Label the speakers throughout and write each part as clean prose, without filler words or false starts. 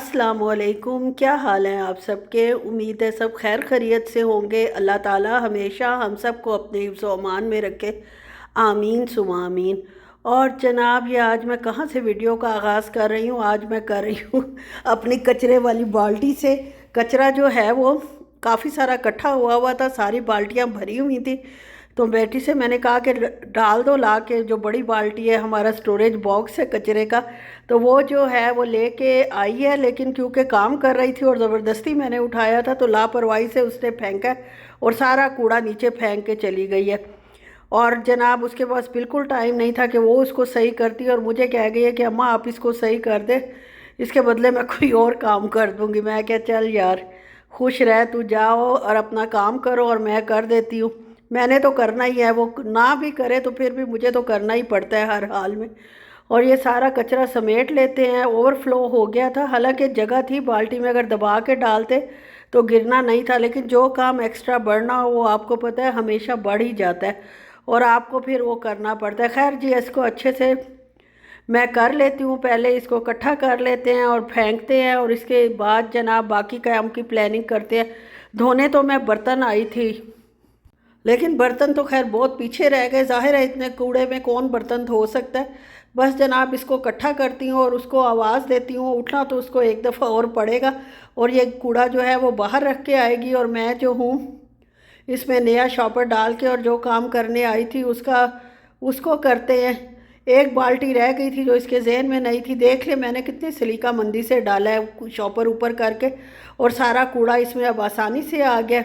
Speaker 1: अस्सलामुअलैकुम। क्या हाल है आप सबके? उम्मीद है सब खैर खैरियत से होंगे। अल्लाह ताला हमेशा हम सब को अपने हिफ्ज़ व अमान में रखे, आमीन सुमा आमीन। और जनाब, ये आज मैं कहाँ से वीडियो का आगाज़ कर रही हूँ? आज मैं कर रही हूँ अपनी कचरे वाली बाल्टी से। कचरा जो है वो काफ़ी सारा इकट्ठा हुआ हुआ था, सारी बाल्टियाँ भरी हुई थी। तो बेटी से मैंने कहा कि डाल दो ला के, जो बड़ी बाल्टी है, हमारा स्टोरेज बॉक्स है कचरे का। तो वो जो है वो लेके आई है, लेकिन क्योंकि काम कर रही थी और ज़बरदस्ती मैंने उठाया था तो लापरवाही से उसने फेंका और सारा कूड़ा नीचे फेंक के चली गई है। और जनाब, उसके पास बिल्कुल टाइम नहीं था कि वो उसको सही करती, और मुझे कह गई है कि अम्मा आप इसको सही कर दे, इसके बदले मैं कोई और काम कर दूँगी। मैं क्या, चल यार खुश रह, तू जाओ और अपना काम करो और मैं कर देती हूँ। मैंने तो करना ही है, वो ना भी करे तो फिर भी मुझे तो करना ही पड़ता है हर हाल में। और ये सारा कचरा समेट लेते हैं। ओवरफ्लो हो गया था, हालांकि जगह थी बाल्टी में, अगर दबा के डालते तो गिरना नहीं था, लेकिन जो काम एक्स्ट्रा बढ़ना हो वो आपको पता है हमेशा बढ़ ही जाता है और आपको फिर वो करना पड़ता है। खैर जी, इसको अच्छे से मैं कर लेती हूँ। पहले इसको इकट्ठा कर लेते हैं और फेंकते हैं, और इसके बाद जनाब बाकी काम की प्लानिंग करते हैं। धोने तो मैं बर्तन आई थी, लेकिन बर्तन तो खैर बहुत पीछे रह गए। जाहिर है इतने कूड़े में कौन बर्तन धो सकता है। बस जनाब इसको इकट्ठा करती हूँ और उसको आवाज़ देती हूँ, उठना तो उसको एक दफ़ा और पड़ेगा, और ये कूड़ा जो है वो बाहर रख के आएगी। और मैं जो हूँ इसमें नया शॉपर डाल के और जो काम करने आई थी उसको करते हैं। एक बाल्टी रह गई थी जो इसके जहन में नहीं थी। देख ले मैंने कितनी सलीका मंदी से डाला है शॉपर ऊपर करके, और सारा कूड़ा इसमें अब आसानी से आ गया।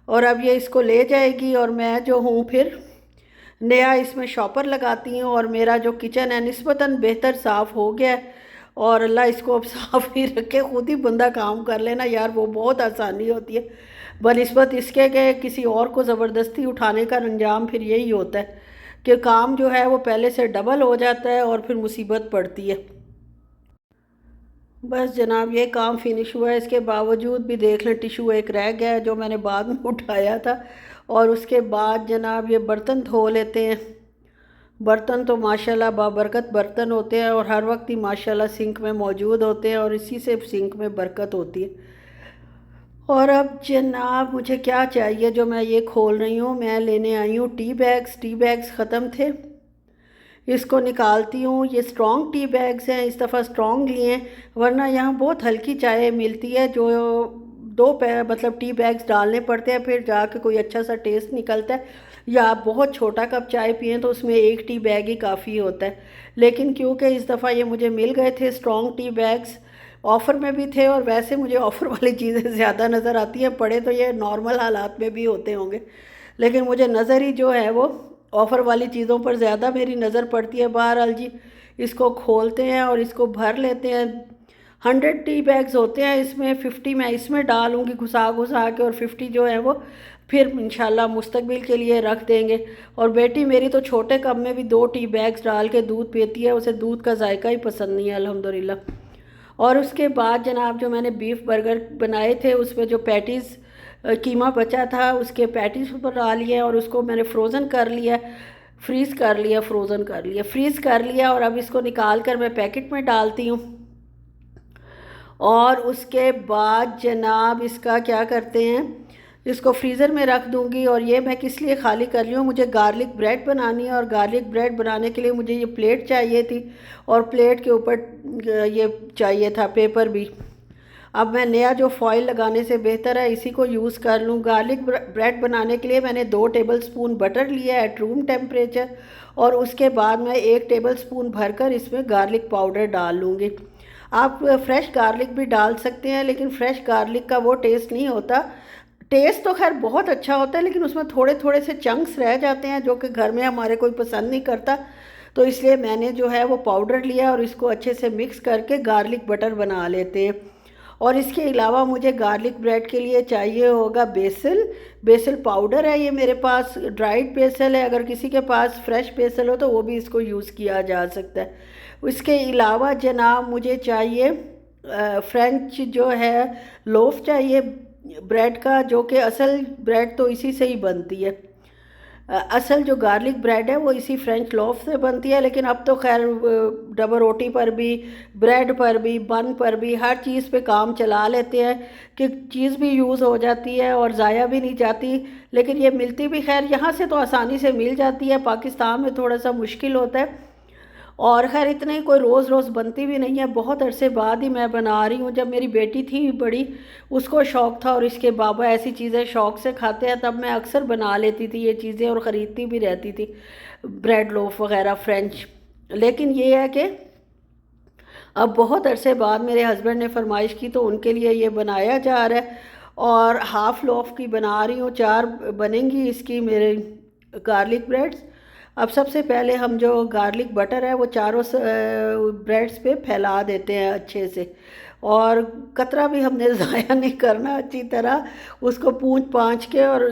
Speaker 1: और अब ये इसको ले जाएगी और मैं जो हूँ फिर नया इसमें शॉपर लगाती हूँ। और मेरा जो किचन है निस्बतन बेहतर साफ़ हो गया है, और अल्लाह इसको अब साफ़ ही रखे। खुद ही बंदा काम कर लेना यार, वो बहुत आसानी होती है बनिस्बत इसके कि किसी और को ज़बरदस्ती उठाने का अंजाम फिर यही होता है कि काम जो है वो पहले से डबल हो जाता है और फिर मुसीबत पड़ती है। बस जनाब ये काम फिनिश हुआ है, इसके बावजूद भी देख लें टिशू एक रह गया है जो मैंने बाद में उठाया था। और उसके बाद जनाब ये बर्तन धो लेते हैं। बर्तन तो माशाल्लाह बाबरकत बर्तन होते हैं और हर वक्त ही माशाल्लाह सिंक में मौजूद होते हैं, और इसी से सिंक में बरकत होती है। और अब जनाब मुझे क्या चाहिए जो मैं ये खोल रही हूँ? मैं लेने आई हूँ टी बैग्स। टी बैग्स ख़त्म थे, इसको निकालती हूँ। ये स्ट्रॉन्ग टी बैग्स हैं, इस दफ़ा स्ट्रॉन्ग लिए हैं, वरना यहाँ बहुत हल्की चाय मिलती है जो दो मतलब टी बैग्स डालने पड़ते हैं फिर जाके कोई अच्छा सा टेस्ट निकलता है। या आप बहुत छोटा कप चाय पिएँ तो उसमें एक टी बैग ही काफ़ी होता है। लेकिन क्योंकि इस दफ़ा ये मुझे मिल गए थे स्ट्रॉन्ग टी बैग्स, ऑफ़र में भी थे, और वैसे मुझे ऑफ़र वाली चीज़ें ज़्यादा नज़र आती हैं। पड़े तो ये नॉर्मल हालात में भी होते होंगे, लेकिन मुझे नज़र ही जो है वो ऑफ़र वाली चीज़ों पर ज़्यादा मेरी नज़र पड़ती है। बहरहाल जी इसको खोलते हैं और इसको भर लेते हैं। 100 टी बैग्स होते हैं इसमें, 50 मैं इसमें डालूँगी घुसा घुसा के, और 50 जो है वो फिर इंशाल्लाह मुस्तकबिल के लिए रख देंगे। और बेटी मेरी तो छोटे कप में भी 2 टी बैग्स डाल के दूध पीती है, उसे दूध का जायका ही पसंद नहीं है अल्हम्दुलिल्लाह। और उसके बाद जनाब जो मैंने बीफ बर्गर बनाए थे उसमें जो पैटीज़ कीमा बचा था उसके पैटीज़ ऊपर डाल लिया, और उसको मैंने फ्रोज़न कर लिया, फ्रीज़ कर लिया, फ्रोज़न कर लिया, फ्रीज़ कर लिया। और अब इसको निकाल कर मैं पैकेट में डालती हूँ। और उसके बाद जनाब इसका क्या करते हैं, इसको फ्रीज़र में रख दूँगी। और ये मैं किस लिए ख़ाली कर रही हूँ, मुझे गार्लिक ब्रेड बनानी है, और गार्लिक ब्रेड बनाने के लिए मुझे ये प्लेट चाहिए थी, और प्लेट के ऊपर ये चाहिए था पेपर भी। अब मैं नया जो फॉइल लगाने से बेहतर है इसी को यूज़ कर लूँ। गार्लिक ब्रेड बनाने के लिए मैंने 2 टेबलस्पून बटर लिया है एट रूम टेम्परेचर, और उसके बाद मैं 1 टेबलस्पून भरकर इसमें गार्लिक पाउडर डाल लूँगी। आप फ्रेश गार्लिक भी डाल सकते हैं, लेकिन फ्रेश गार्लिक का वो टेस्ट नहीं होता। टेस्ट तो खैर बहुत अच्छा होता है, लेकिन उसमें थोड़े थोड़े से चंक्स रह जाते हैं जो कि घर में हमारे कोई पसंद नहीं करता। तो इसलिए मैंने जो है वो पाउडर लिया और इसको अच्छे से मिक्स करके गार्लिक बटर बना लेते हैं। और इसके अलावा मुझे गार्लिक ब्रेड के लिए चाहिए होगा बेसिल। बेसिल पाउडर है ये मेरे पास, ड्राइड बेसिल है, अगर किसी के पास फ्रेश बेसिल हो तो वो भी इसको यूज़ किया जा सकता है। इसके अलावा जनाब मुझे चाहिए फ्रेंच जो है लोफ चाहिए ब्रेड का, जो कि असल ब्रेड तो इसी से ही बनती है। असल जो गार्लिक ब्रेड है वो इसी फ्रेंच लोफ से बनती है, लेकिन अब तो खैर डबल रोटी पर भी, ब्रेड पर भी, बन पर भी हर चीज़ पे काम चला लेते हैं कि चीज़ भी यूज़ हो जाती है और ज़ाया भी नहीं जाती। लेकिन ये मिलती भी खैर यहाँ से तो आसानी से मिल जाती है, पाकिस्तान में थोड़ा सा मुश्किल होता है। और खैर इतने कोई रोज़ रोज़ बनती भी नहीं है, बहुत अरसे बाद ही मैं बना रही हूँ। जब मेरी बेटी थी बड़ी, उसको शौक़ था और इसके बाबा ऐसी चीज़ें शौक़ से खाते हैं, तब मैं अक्सर बना लेती थी ये चीज़ें और ख़रीदती भी रहती थी, ब्रेड लोफ वग़ैरह फ्रेंच। लेकिन ये है कि अब बहुत अरसे बाद मेरे हस्बैंड ने फरमाइश की तो उनके लिए ये बनाया जा रहा है, और हाफ़ लोफ की बना रही हूँ, 4 बनेंगी इसकी मेरे गार्लिक ब्रेड्स। अब सबसे पहले हम जो गार्लिक बटर है वो चारों ब्रेड्स पे फैला देते हैं अच्छे से, और कतरा भी हमने ज़ाया नहीं करना, अच्छी तरह उसको पूंछ पाँच के और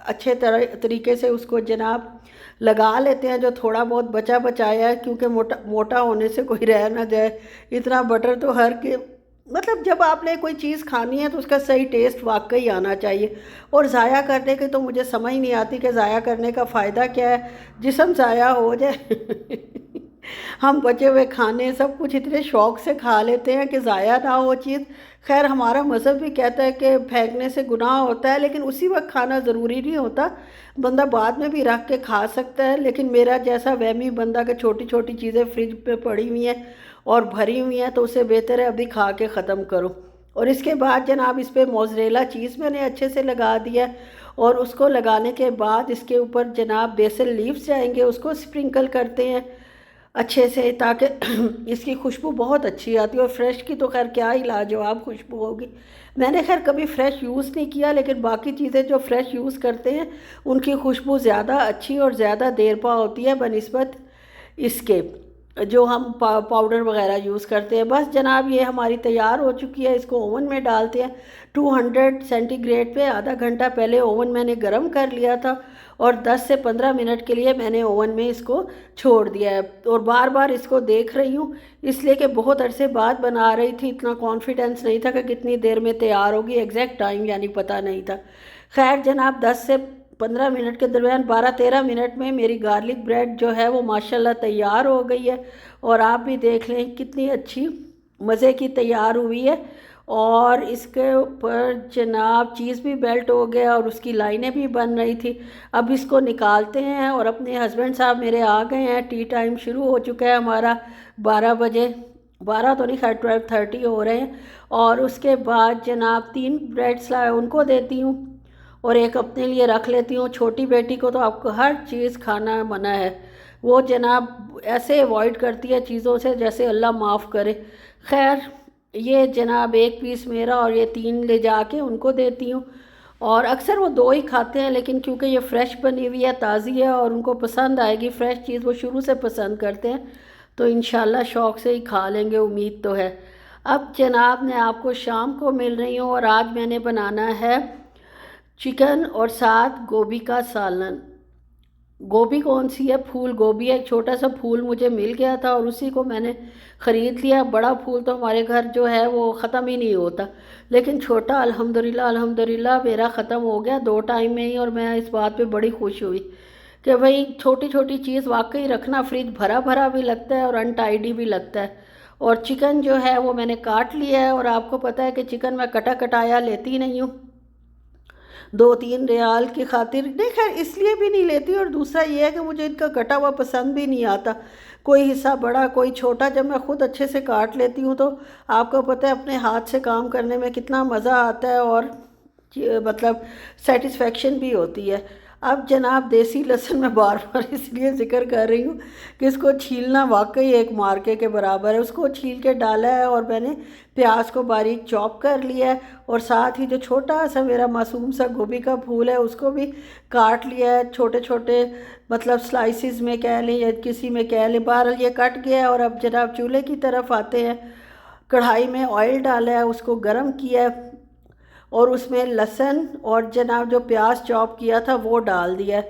Speaker 1: अच्छे तरीके से उसको जनाब लगा लेते हैं जो थोड़ा बहुत बचा बचाया है, क्योंकि मोटा मोटा होने से कोई रह ना जाए। इतना बटर तो हर के मतलब जब आपने कोई चीज़ खानी है तो उसका सही टेस्ट वाकई आना चाहिए। और ज़ाया करने की तो मुझे समझ नहीं आती कि ज़ाया करने का फ़ायदा क्या है, जिस्म ज़ाया हो जाए। हम बचे हुए खाने सब कुछ इतने शौक़ से खा लेते हैं कि ज़ाया ना हो चीज़। खैर हमारा मज़हब भी कहता है कि फेंकने से गुनाह होता है, लेकिन उसी वक्त खाना ज़रूरी नहीं होता, बंदा बाद में भी रख के खा सकता है। लेकिन मेरा जैसा वहमी बंदा के छोटी छोटी चीज़ें फ्रिज पे पड़ी हुई हैं और भरी हुई हैं, तो उससे बेहतर है अभी खा के ख़त्म करो। और इसके बाद जनाब इस पर मोज़रेला चीज़ मैंने अच्छे से लगा दिया, और उसको लगाने के बाद इसके ऊपर जनाब बेसल लीव्स जाएंगे, उसको स्प्रिंकल करते हैं अच्छे से, ताकि इसकी खुशबू बहुत अच्छी आती है। और फ्रेश की तो खैर क्या ही लाजवाब खुशबू होगी। मैंने खैर कभी फ़्रेश यूज़ नहीं किया, लेकिन बाकी चीज़ें जो फ़्रेश यूज़ करते हैं उनकी खुशबू ज़्यादा अच्छी और ज़्यादा देर पा होती है बनिस्बत इसके जो हम पाउडर वगैरह यूज़ करते हैं। बस जनाब ये हमारी तैयार हो चुकी है, इसको ओवन में डालते हैं 200 सेंटीग्रेड पे। आधा घंटा पहले ओवन मैंने गरम कर लिया था और 10 से 15 मिनट के लिए मैंने ओवन में इसको छोड़ दिया है। और बार बार इसको देख रही हूँ, इसलिए कि बहुत अरसे बाद बना रही थी, इतना कॉन्फिडेंस नहीं था कि कितनी देर में तैयार होगी, एग्जैक्ट टाइम यानी पता नहीं था। खैर जनाब 10 से 15 मिनट के दरमियान 12-13 मिनट में मेरी गार्लिक ब्रेड जो है वो माशाल्लाह तैयार हो गई है। और आप भी देख लें कितनी अच्छी मज़े की तैयार हुई है। और इसके ऊपर जनाब चीज़ भी मेल्ट हो गया और उसकी लाइनें भी बन रही थी। अब इसको निकालते हैं, और अपने हस्बैंड साहब मेरे आ गए हैं, टी टाइम शुरू हो चुका है हमारा 12 बजे, 12 तो नहीं खैर 12:30 हो रहे हैं। और उसके बाद जनाब 3 ब्रेड्स लाए, उनको देती हूँ और एक अपने लिए रख लेती हूँ। छोटी बेटी को तो आपको हर चीज़ खाना मना है, वो जनाब ऐसे अवॉइड करती है चीज़ों से जैसे अल्लाह माफ़ करे। खैर ये जनाब 1 पीस मेरा और ये 3 ले जाके उनको देती हूँ। और अक्सर वो 2 ही खाते हैं, लेकिन क्योंकि ये फ़्रेश बनी हुई है, ताज़ी है और उनको पसंद आएगी, फ़्रेश चीज़ वो शुरू से पसंद करते हैं, तो इंशाल्लाह शौक़ से ही खा लेंगे, उम्मीद तो है। अब जनाब मैं आपको शाम को मिल रही हूँ, और आज मैंने बनाना है चिकन और साथ गोभी का सालन। गोभी कौन सी है, फूल गोभी है, एक छोटा सा फूल मुझे मिल गया था और उसी को मैंने ख़रीद लिया। बड़ा फूल तो हमारे घर जो है वो ख़त्म ही नहीं होता, लेकिन छोटा अल्हम्दुलिल्लाह अल्हम्दुलिल्लाह मेरा ख़त्म हो गया 2 टाइम में ही। और मैं इस बात पे बड़ी खुश हुई कि भाई छोटी छोटी चीज़ वाकई रखना, फ्रिज भरा भरा भी लगता है और अनटाइडी भी लगता है। और चिकन जो है वो मैंने काट लिया है, और आपको पता है कि चिकन मैं कटा कटाया लेती नहीं हूँ, 2-3 रियाल की खातिर नहीं, खैर इसलिए भी नहीं लेती। और दूसरा ये है कि मुझे इनका कटा हुआ पसंद भी नहीं आता, कोई हिस्सा बड़ा कोई छोटा। जब मैं खुद अच्छे से काट लेती हूँ तो आपको पता है अपने हाथ से काम करने में कितना मज़ा आता है, और मतलब सेटिस्फेक्शन भी होती है। अब जनाब देसी लहसुन मैं बार बार इसलिए ज़िक्र कर रही हूँ कि इसको छीलना वाकई एक मार्के के बराबर है। उसको छील के डाला है, और मैंने प्याज को बारीक चॉप कर लिया है, और साथ ही जो छोटा सा मेरा मासूम सा गोभी का फूल है उसको भी काट लिया है छोटे छोटे, मतलब स्लाइसिस में कह लें या किसी में कह लें, बहरहाल ये कट गया है। और अब जनाब चूल्हे की तरफ आते हैं। कढ़ाई में ऑयल डाला है, उसको गर्म किया है, और उसमें लहसुन और जनाब जो प्याज चॉप किया था वो डाल दिया।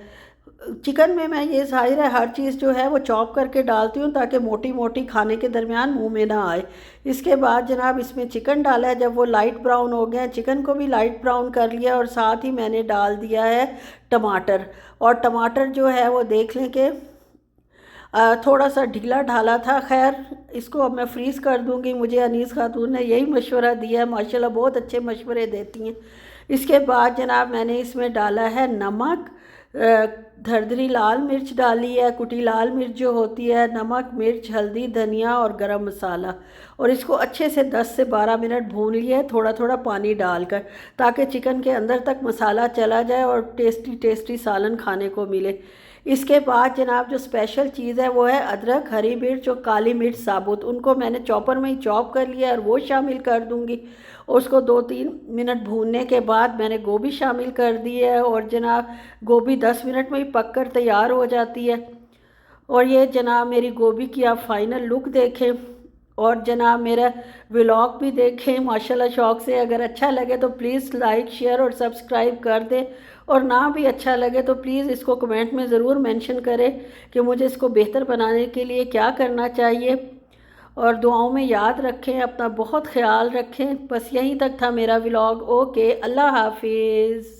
Speaker 1: चिकन में मैं ये ज़ाहिर है हर चीज़ जो है वो चॉप करके डालती हूँ ताकि मोटी मोटी खाने के दरमियान मुंह में ना आए। इसके बाद जनाब इसमें चिकन डाला है, जब वो लाइट ब्राउन हो गया, चिकन को भी लाइट ब्राउन कर लिया और साथ ही मैंने डाल दिया है टमाटर। और टमाटर जो है वो देख लें कि थोड़ा सा ढीला ढाला था। खैर इसको अब मैं फ्रीज़ कर दूंगी, मुझे अनीस खातून ने यही मशवरा दिया है, माशाल्लाह बहुत अच्छे मशवरे देती हैं। इसके बाद जनाब मैंने इसमें डाला है नमक, धरदरी लाल मिर्च डाली है, कुटी लाल मिर्च जो होती है, नमक, मिर्च, हल्दी, धनिया और गरम मसाला। और इसको अच्छे से 10 से 12 मिनट भून लिया थोड़ा थोड़ा पानी डालकर, ताकि चिकन के अंदर तक मसाला चला जाए और टेस्टी टेस्टी सालन खाने को मिले। इसके बाद जनाब जो स्पेशल चीज़ है वो है अदरक, हरी मिर्च और काली मिर्च साबुत। उनको मैंने चॉपर में ही चॉप कर लिया और वो शामिल कर दूंगी। और उसको 2-3 मिनट भूनने के बाद मैंने गोभी शामिल कर दी है और जनाब गोभी 10 मिनट में ही पक कर तैयार हो जाती है। और ये जनाब मेरी गोभी की आप फाइनल लुक देखें और जनाब मेरा व्लॉग भी देखें माशाल्लाह शौक़ से। अगर अच्छा लगे तो प्लीज़ लाइक, शेयर और सब्सक्राइब कर दें, और ना भी अच्छा लगे तो प्लीज़ इसको कमेंट में ज़रूर मेंशन करें कि मुझे इसको बेहतर बनाने के लिए क्या करना चाहिए। और दुआओं में याद रखें, अपना बहुत ख्याल रखें। बस यहीं तक था मेरा व्लॉग। ओके, अल्लाह हाफिज़।